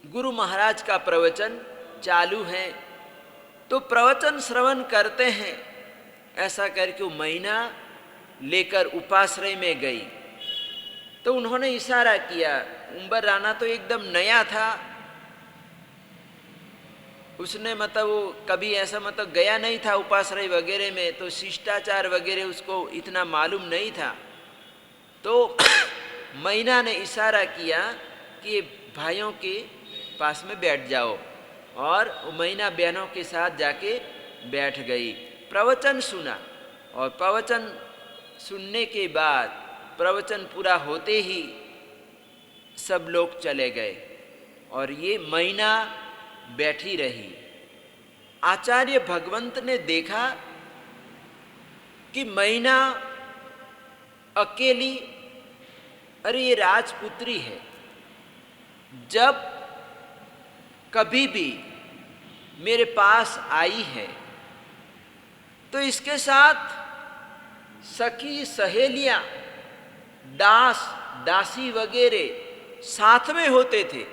गुरु महाराज का प्रवचन चालू है, तो प्रवचन श्रवण करते हैं। ऐसा करके वो मैना लेकर उपाश्रय में गई। तो उन्होंने इशारा किया। उम्बर राणा तो एकदम नया था, उसने मतलब वो कभी ऐसा मतलब गया नहीं था उपाश्रय वगैरह में, तो शिष्टाचार वगैरह उसको इतना मालूम नहीं था। तो मैना ने इशारा किया कि भाइयों के पास में बैठ जाओ, और मैना बहनों के साथ जाके बैठ गई। प्रवचन सुना, और प्रवचन सुनने के बाद प्रवचन पूरा होते ही सब लोग चले गए, और ये मैना बैठी रही। आचार्य भगवंत ने देखा कि मैना अकेली, अरे ये राजपुत्री है, जब कभी भी मेरे पास आई है तो इसके साथ सखी सहेलियां, दास दासी वगैरह साथ में होते थे,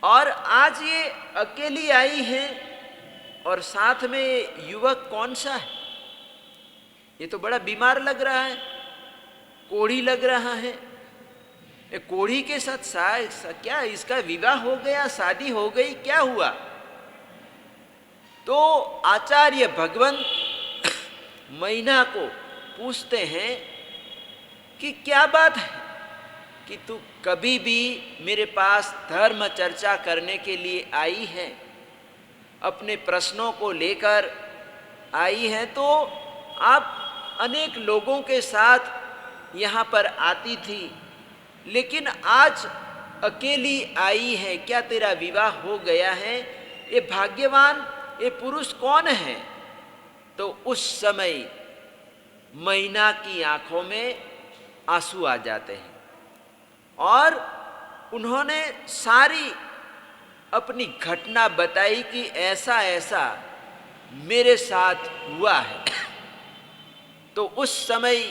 और आज ये अकेली आई है और साथ में युवक कौन सा है? ये तो बड़ा बीमार लग रहा है, कोढ़ी लग रहा है। ये कोढ़ी के साथ क्या इसका विवाह हो गया, शादी हो गई, क्या हुआ? तो आचार्य भगवंत मैना को पूछते हैं कि क्या बात है कि तू कभी भी मेरे पास धर्म चर्चा करने के लिए आई है, अपने प्रश्नों को लेकर आई है। तो आप अनेक लोगों के साथ यहाँ पर आती थी, लेकिन आज अकेली आई है, क्या तेरा विवाह हो गया है? ये भाग्यवान ये पुरुष कौन है? तो उस समय मैना की आंखों में आंसू आ जाते हैं, और उन्होंने सारी अपनी घटना बताई कि ऐसा ऐसा मेरे साथ हुआ है। तो उस समय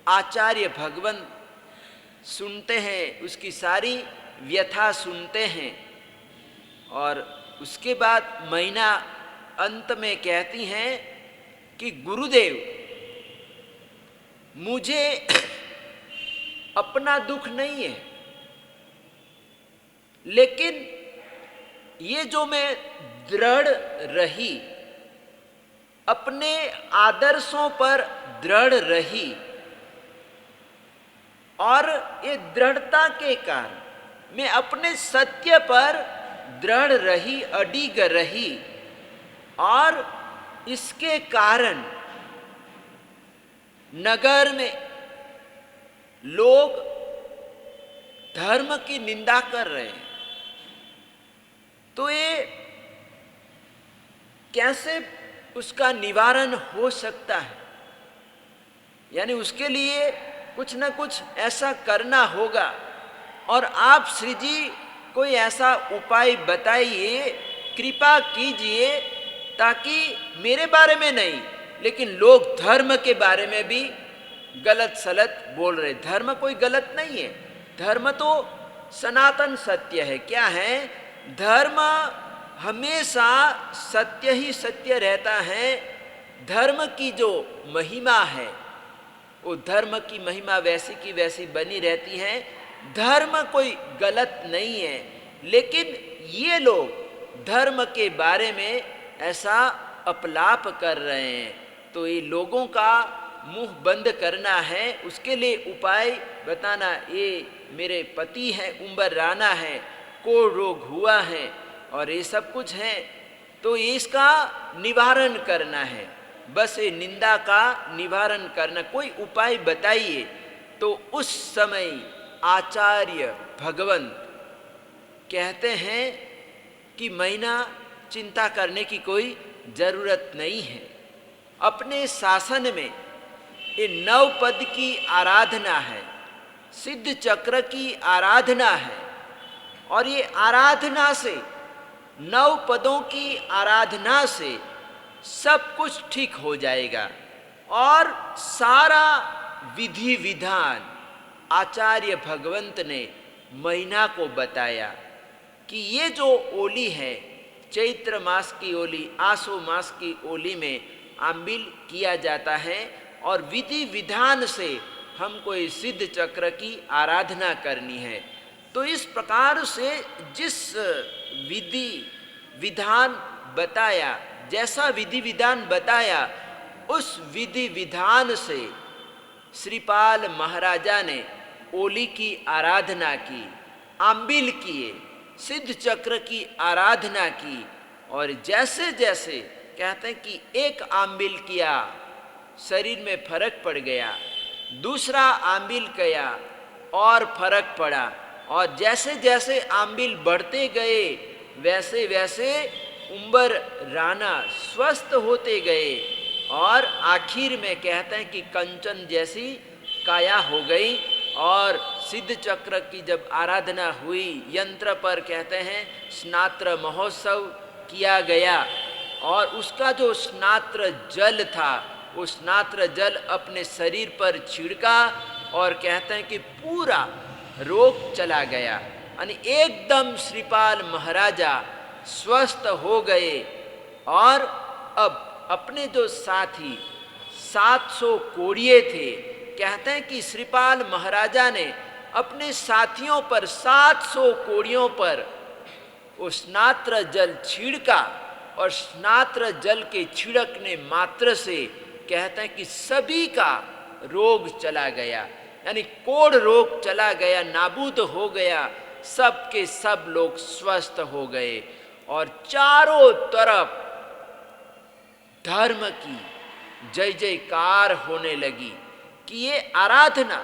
आचार्य भगवंत सुनते हैं, उसकी सारी व्यथा सुनते हैं, और उसके बाद मैना अंत में कहती हैं कि गुरुदेव, मुझे अपना दुख नहीं है, लेकिन ये जो मैं दृढ़ रही, अपने आदर्शों पर दृढ़ रही, और ये दृढ़ता के कारण मैं अपने सत्य पर दृढ़ रही, अडिग रही, और इसके कारण नगर में लोग धर्म की निंदा कर रहे हैं। तो ये कैसे उसका निवारण हो सकता है? यानी उसके लिए कुछ न कुछ ऐसा करना होगा, और आप श्री जी कोई ऐसा उपाय बताइए, कृपा कीजिए, ताकि मेरे बारे में नहीं लेकिन लोग धर्म के बारे में भी गलत सलत बोल रहे। धर्म कोई गलत नहीं है, धर्म तो सनातन सत्य है। क्या है? धर्म हमेशा सत्य ही सत्य रहता है। धर्म की जो महिमा है, वो धर्म की महिमा वैसी की वैसी बनी रहती है। धर्म कोई गलत नहीं है, लेकिन ये लोग धर्म के बारे में ऐसा अपलाप कर रहे हैं। तो ये लोगों का मुंह बंद करना है, उसके लिए उपाय बताना। ये मेरे पति हैं, उम्र राना है, कोढ़ रोग हुआ है और ये सब कुछ है, तो इसका निवारण करना है। बस ये निंदा का निवारण करना, कोई उपाय बताइए। तो उस समय आचार्य भगवंत कहते हैं कि मैना चिंता करने की कोई जरूरत नहीं है। अपने शासन में ये 9 पद की आराधना है, सिद्ध चक्र की आराधना है, और ये आराधना से 9 पदों की आराधना से सब कुछ ठीक हो जाएगा। और सारा विधि विधान आचार्य भगवंत ने महीना को बताया कि ये जो ओली है, चैत्र मास की ओली, आसो मास की ओली में आंबिल किया जाता है, और विधि विधान से हमको इस सिद्ध चक्र की आराधना करनी है। तो इस प्रकार से जिस विधि विधान बताया, जैसा विधि विधान बताया, उस विधि विधान से श्रीपाल महाराजा ने ओली की आराधना की, आंबिल किए, सिद्ध चक्र की आराधना की। और जैसे जैसे कहते हैं कि एक आंबिल किया, शरीर में फर्क पड़ गया, दूसरा आंबिल किया और फर्क पड़ा, और जैसे जैसे आंबिल बढ़ते गए वैसे वैसे उम्र राना स्वस्थ होते गए, और आखिर में कहते हैं कि कंचन जैसी काया हो गई। और सिद्ध चक्र की जब आराधना हुई, यंत्र पर कहते हैं स्नात्र महोत्सव किया गया, और उसका जो स्नात्र जल था, वो स्नात्र जल अपने शरीर पर छिड़का, और कहते हैं कि पूरा रोग चला गया, यानी एकदम श्रीपाल महाराजा स्वस्थ हो गए। और अब अपने जो साथी 700 कोड़िए थे, कहते हैं कि श्रीपाल महाराजा ने अपने साथियों पर 700 कोड़ियों पर वो स्नात्र जल छिड़का, और स्नात्र जल के छिड़कने मात्र से कहते हैं कि सभी का रोग चला गया, यानी कोढ़ रोग चला गया, नाबूद हो गया, सब के सब लोग स्वस्थ हो गए। और चारों तरफ धर्म की जय जयकार होने लगी कि ये आराधना,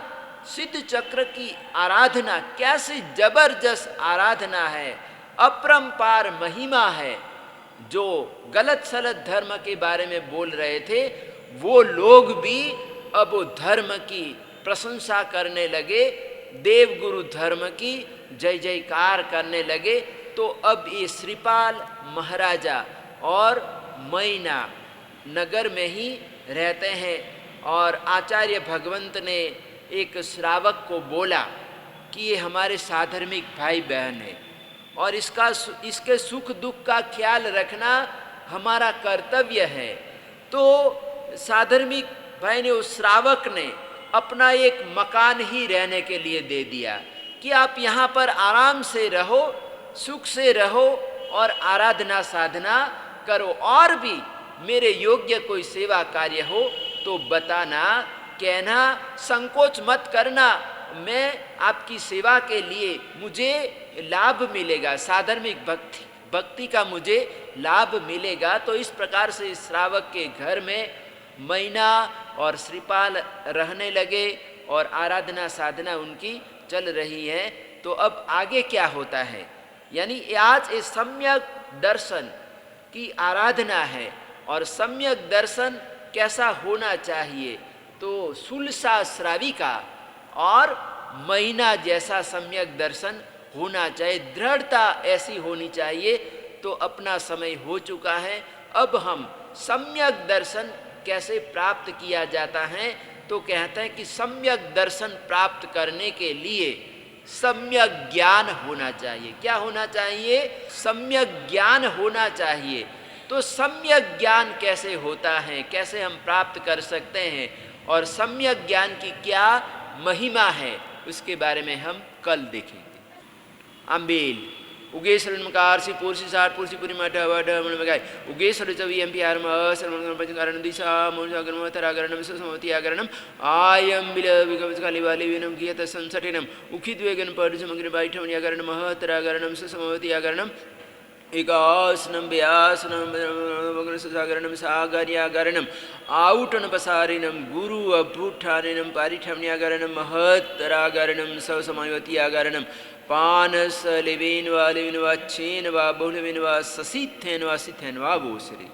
सिद्ध चक्र की आराधना कैसी जबरदस्त आराधना है, अपरंपार महिमा है। जो गलत सलत धर्म के बारे में बोल रहे थे, वो लोग भी अब वो धर्म की प्रशंसा करने लगे, देवगुरु धर्म की जय जयकार करने लगे। तो अब ये श्रीपाल महाराजा और मैना नगर में ही रहते हैं। और आचार्य भगवंत ने एक श्रावक को बोला कि ये हमारे साधर्मिक भाई बहन है, और इसके सुख दुख का ख्याल रखना हमारा कर्तव्य है। तो साधर्मिक भाई ने, उस श्रावक ने अपना एक मकान ही रहने के लिए दे दिया कि आप यहाँ पर आराम से रहो, सुख से रहो और आराधना साधना करो, और भी मेरे योग्य कोई सेवा कार्य हो तो बताना, कहना, संकोच मत करना, मैं आपकी सेवा के लिए मुझे लाभ मिलेगा, साधर्मिक भक्ति का मुझे लाभ मिलेगा। तो इस प्रकार से इस श्रावक के घर में मैना और श्रीपाल रहने लगे और आराधना साधना उनकी चल रही है। तो अब आगे क्या होता है, यानी आज ये सम्यक दर्शन की आराधना है, और सम्यक दर्शन कैसा होना चाहिए, तो सुलसा श्राविका और महीना जैसा सम्यक दर्शन होना चाहिए, दृढ़ता ऐसी होनी चाहिए। तो अपना समय हो चुका है, अब हम सम्यक दर्शन कैसे प्राप्त किया जाता है, तो कहते हैं कि सम्यक दर्शन प्राप्त करने के लिए सम्यक ज्ञान होना चाहिए। क्या होना चाहिए? सम्यक ज्ञान होना चाहिए। तो सम्यक ज्ञान कैसे होता है, कैसे हम प्राप्त कर सकते हैं, और सम्यक ज्ञान की क्या महिमा है उसके बारे में हम कल देखेंगे। आम्बेल उगेश्वर मकार से पुरुष साठ पुरुष पूरी मठ वड मन मगाई उगेश्वर चवि एम पी आर म पंचकारण दिशा मोर्जागरणम तरागरणम समवती आगरणम आयम बिल विगम काली वाली विनम कियत संसटिनम उखित वेगन परुष मग्न बाइठम यागरण महतरागरणम समवती आगरणम एकासनम व्यासनम मग्न सागरणम सागर्यागरणम आउटन पसारिनम गुरु अभूठारिनम पारिठम यागरणम महतरागरणम सवसमवती आगरणम पानस लिवेन वा लिवेन वा चेन वा बहुलवेन वा ससीथेन वा सिथेन वा भूसरी।